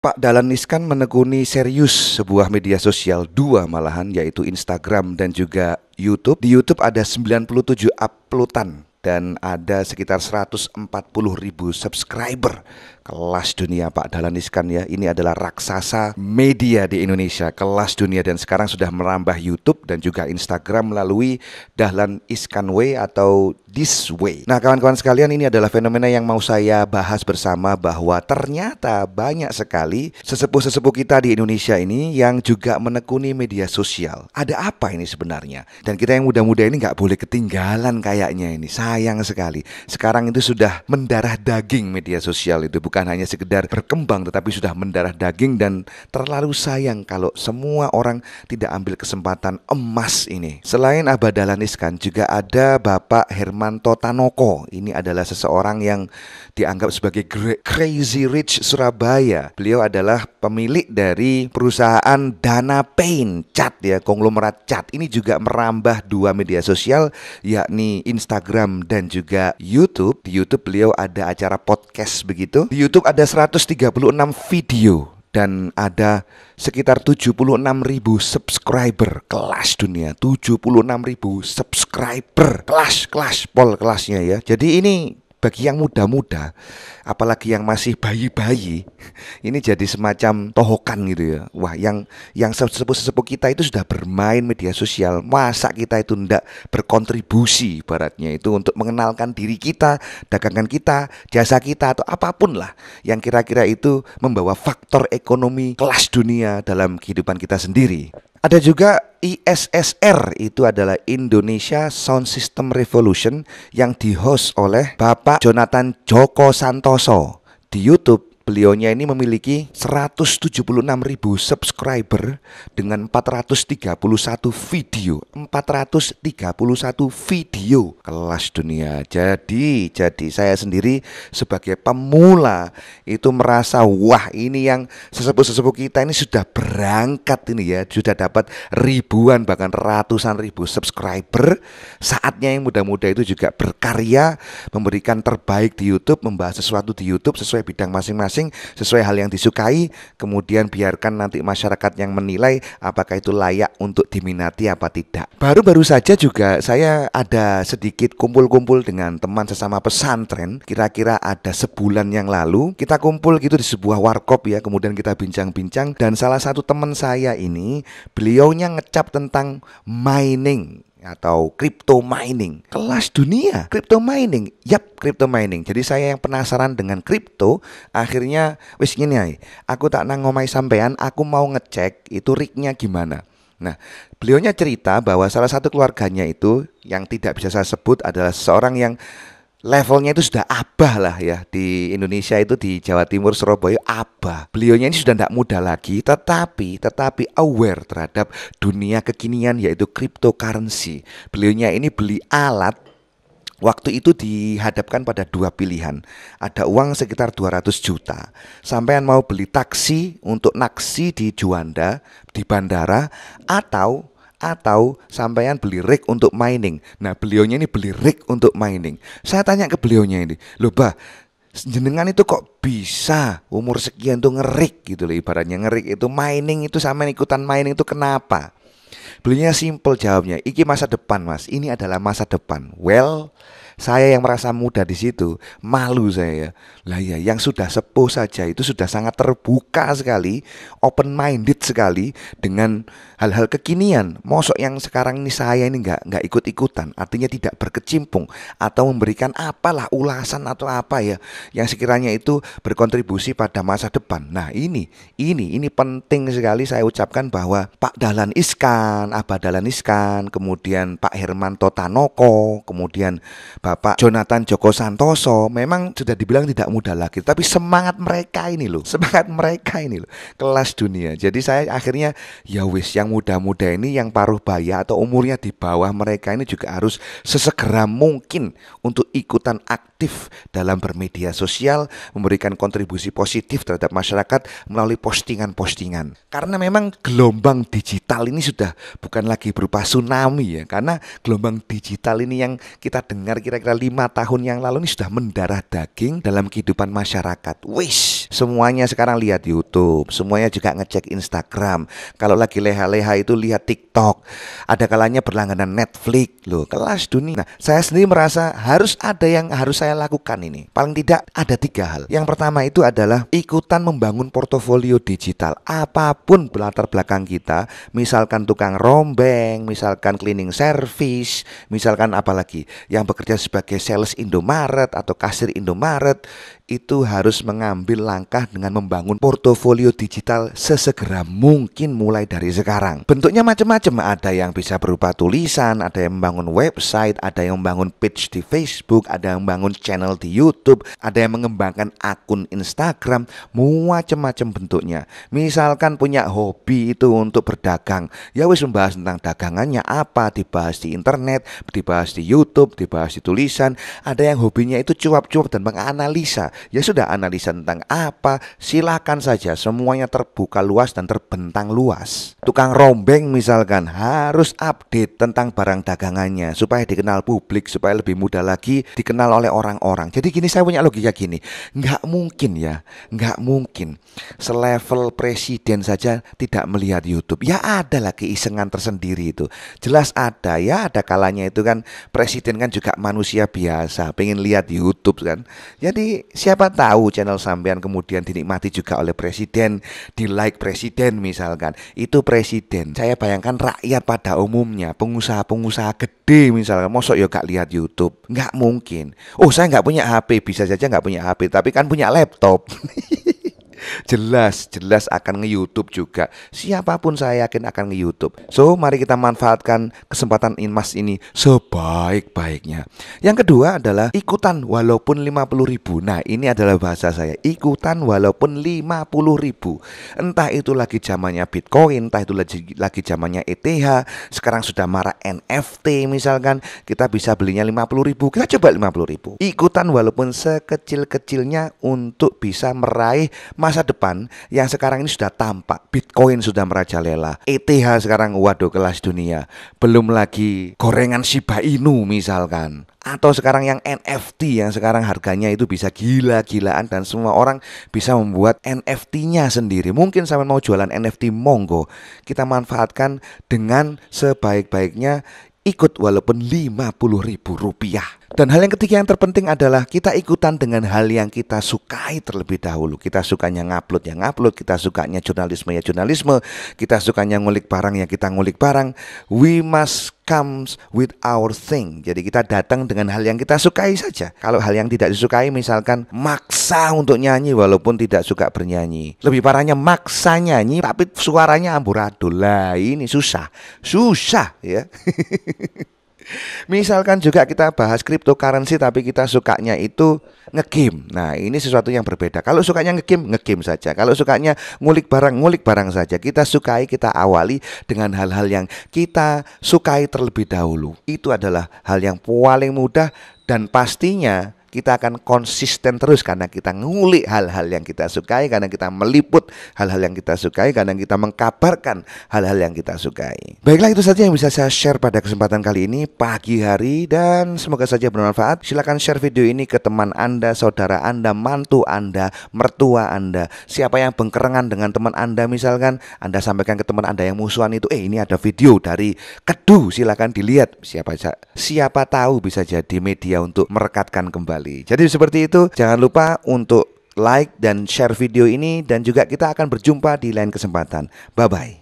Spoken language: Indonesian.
Pak Dahlan Iskan menekuni serius sebuah media sosial, dua malahan, yaitu Instagram dan juga YouTube. Di YouTube ada 97 uploadan dan ada sekitar 140.000 subscriber. Kelas dunia Pak Dahlan Iskan ya. Ini adalah raksasa media di Indonesia, kelas dunia, dan sekarang sudah merambah YouTube dan juga Instagram melalui Dahlan Iskan Way atau This Way. Nah kawan-kawan sekalian, ini adalah fenomena yang mau saya bahas bersama, bahwa ternyata banyak sekali sesepuh-sesepuh kita di Indonesia ini yang juga menekuni media sosial. Ada apa ini sebenarnya? Dan kita yang muda-muda ini gak boleh ketinggalan kayaknya ini. Sayang sekali. Sekarang itu sudah mendarah daging media sosial itu. Bukan hanya sekedar berkembang, tetapi sudah mendarah daging, dan terlalu sayang kalau semua orang tidak ambil kesempatan emas ini. Selain Abah Dahlan Iskan, juga ada Bapak Hermanto Tanoko. Ini adalah seseorang yang dianggap sebagai Crazy Rich Surabaya. Beliau adalah pemilik dari perusahaan Dana Paint Cat ya, konglomerat cat. Ini juga merambah dua media sosial, yakni Instagram dan juga YouTube. Di YouTube beliau ada acara podcast begitu. Di YouTube ada 136 video dan ada sekitar 76.000 subscriber. Kelas dunia, 76.000 subscriber. Kelasnya ya. Jadi ini bagi yang muda-muda, apalagi yang masih bayi-bayi, ini jadi semacam tohokan gitu ya. Wah, yang sesepuh-sesepuh kita itu sudah bermain media sosial, masa kita itu ndak berkontribusi ibaratnya itu untuk mengenalkan diri kita, dagangan kita, jasa kita, atau apapun lah yang kira-kira itu membawa faktor ekonomi kelas dunia dalam kehidupan kita sendiri. Ada juga ISSR, itu adalah Indonesia Sound System Revolution, yang di-host oleh Bapak Jonathan Joko Santoso. Di YouTube beliaunya ini memiliki 176.000 subscriber dengan 431 video. 431 video. Kelas dunia. Jadi saya sendiri sebagai pemula itu merasa, wah, ini yang sesepuh-sesepuh kita ini sudah berangkat ini ya, sudah dapat ribuan bahkan ratusan ribu subscriber. Saatnya yang muda-muda itu juga berkarya, memberikan terbaik di YouTube, membahas sesuatu di YouTube sesuai bidang masing-masing, sesuai hal yang disukai, kemudian biarkan nanti masyarakat yang menilai apakah itu layak untuk diminati apa tidak. Baru-baru saja juga saya ada sedikit kumpul-kumpul dengan teman sesama pesantren, kira-kira ada sebulan yang lalu. Kita kumpul gitu di sebuah warkop ya, kemudian kita bincang-bincang, dan salah satu teman saya ini, beliaunya ngecap tentang mining atau crypto mining. Kelas dunia, crypto mining. Yap, crypto mining. Jadi saya yang penasaran dengan crypto, akhirnya wis ngene ae. Aku tak nang ngomai sampean, aku mau ngecek itu rignya gimana. Nah, beliaunya cerita bahwa salah satu keluarganya itu yang tidak bisa saya sebut adalah seorang yang levelnya itu sudah abah lah ya. Di Indonesia itu, di Jawa Timur, Surabaya, abah. Beliaunya ini sudah tidak muda lagi, tetapi aware terhadap dunia kekinian, yaitu cryptocurrency. Beliaunya ini beli alat. Waktu itu dihadapkan pada dua pilihan. Ada uang sekitar 200 juta. Sampean mau beli taksi untuk naksi di Juanda, di bandara, atau sampean beli rig untuk mining. Nah, beliaunya ini beli rig untuk mining. Saya tanya ke beliaunya ini, loh bah, jenengan itu kok bisa umur sekian tuh ngerik gitu loh, ibaratnya ngerik itu mining itu, sama ikutan mining itu kenapa? Beliaunya simple jawabnya, iki masa depan mas, ini adalah masa depan. Well, saya yang merasa muda di situ, malu saya. Lah ya, yang sudah sepuh saja itu sudah sangat terbuka sekali, open minded sekali dengan hal-hal kekinian. Mosok yang sekarang ini saya ini nggak ikut-ikutan, artinya tidak berkecimpung atau memberikan apalah ulasan atau apa ya yang sekiranya itu berkontribusi pada masa depan. Nah, ini penting sekali saya ucapkan bahwa Pak Dahlan Iskan, Abah Dahlan Iskan, kemudian Pak Hermanto Tanoko, kemudian Bapak Jonathan Joko Santoso memang sudah dibilang tidak muda lagi, tapi semangat mereka ini loh, kelas dunia. Jadi saya akhirnya ya wis, yang muda-muda ini, yang paruh baya atau umurnya di bawah mereka ini juga harus sesegera mungkin untuk ikutan aktif dalam bermedia sosial, memberikan kontribusi positif terhadap masyarakat melalui postingan-postingan. Karena memang gelombang digital ini sudah bukan lagi berupa tsunami ya, karena gelombang digital ini yang kita dengar kira-kira 5 tahun yang lalu ini sudah mendarah daging dalam kehidupan masyarakat. Wish, selfish. Semuanya sekarang lihat YouTube, semuanya juga ngecek Instagram. Kalau lagi leha-leha itu lihat TikTok. Ada kalanya berlangganan Netflix. Loh, kelas dunia. Nah, saya sendiri merasa harus ada yang harus saya lakukan ini. Paling tidak ada 3 hal. Yang pertama itu adalah ikutan membangun portofolio digital. Apapun latar belakang kita, misalkan tukang rombeng, misalkan cleaning service, misalkan apalagi yang bekerja sebagai sales Indomaret atau kasir Indomaret, itu harus mengambil langkah dengan membangun portofolio digital sesegera mungkin mulai dari sekarang. Bentuknya macam-macam, ada yang bisa berupa tulisan, ada yang membangun website, ada yang membangun page di Facebook, ada yang membangun channel di YouTube, ada yang mengembangkan akun Instagram, macam-macam bentuknya. Misalkan punya hobi itu untuk berdagang, ya wis membahas tentang dagangannya apa, dibahas di internet, dibahas di YouTube, dibahas di tulisan. Ada yang hobinya itu cuap-cuap dan menganalisa. Ya sudah, analisa tentang apa, silakan saja, semuanya terbuka luas dan terbentang luas. Tukang rombeng misalkan harus update tentang barang dagangannya supaya dikenal publik, supaya lebih mudah lagi dikenal oleh orang-orang. Jadi gini, saya punya logika gini, nggak mungkin selevel presiden saja tidak melihat YouTube. Ya ada lah keisengan tersendiri itu, jelas ada ya, ada kalanya itu kan presiden kan juga manusia biasa, pengen lihat YouTube kan. Jadi siapa tahu channel sampean kemudian dinikmati juga oleh presiden, di like presiden misalkan. Itu presiden. Saya bayangkan rakyat pada umumnya, pengusaha-pengusaha gede misalkan, mosok ya gak lihat YouTube? Nggak mungkin. Oh, saya nggak punya HP, bisa saja nggak punya HP, tapi kan punya laptop. Jelas akan nge-YouTube juga. Siapapun saya yakin akan nge-YouTube. So, mari kita manfaatkan kesempatan Inmas ini sebaik-baiknya. Yang kedua adalah ikutan walaupun 50.000. Nah, ini adalah bahasa saya. Ikutan walaupun 50.000. Entah itu lagi zamannya Bitcoin, entah itu lagi zamannya ETH. Sekarang sudah marak NFT misalkan. Kita bisa belinya 50.000. Kita coba 50.000. Ikutan walaupun sekecil-kecilnya untuk bisa meraih masa depan yang sekarang ini sudah tampak. Bitcoin sudah merajalela, ETH sekarang waduh kelas dunia. Belum lagi gorengan Shiba Inu misalkan, atau sekarang yang NFT yang sekarang harganya itu bisa gila-gilaan dan semua orang bisa membuat NFT-nya sendiri. Mungkin sampai mau jualan NFT, monggo. Kita manfaatkan dengan sebaik-baiknya, ikut walaupun 50.000 rupiah. Dan hal yang ketiga yang terpenting adalah kita ikutan dengan hal yang kita sukai terlebih dahulu. Kita sukanya ngupload ya ngupload, kita sukanya jurnalisme ya jurnalisme, kita sukanya ngulik barang ya kita ngulik barang. We must comes with our thing. Jadi kita datang dengan hal yang kita sukai saja. Kalau hal yang tidak disukai misalkan maksa untuk nyanyi walaupun tidak suka bernyanyi. Lebih parahnya maksa nyanyi tapi suaranya amburadul. Lah ini susah ya. Misalkan juga kita bahas cryptocurrency tapi kita sukanya itu ngegame. Nah, ini sesuatu yang berbeda. Kalau sukanya ngegame saja. Kalau sukanya ngulik barang saja. Kita sukai, kita awali dengan hal-hal yang kita sukai terlebih dahulu. Itu adalah hal yang paling mudah dan pastinya kita akan konsisten terus karena kita ngulik hal-hal yang kita sukai, karena kita meliput hal-hal yang kita sukai, karena kita mengkabarkan hal-hal yang kita sukai. Baiklah, itu saja yang bisa saya share pada kesempatan kali ini pagi hari dan semoga saja bermanfaat. Silakan share video ini ke teman Anda, saudara Anda, mantu Anda, mertua Anda, siapa yang bengkerengan dengan teman Anda misalkan, Anda sampaikan ke teman Anda yang musuhan itu, ini ada video dari Kedu, silakan dilihat. Siapa tahu bisa jadi media untuk merekatkan kembali. Jadi seperti itu, jangan lupa untuk like dan share video ini dan juga kita akan berjumpa di lain kesempatan. Bye-bye.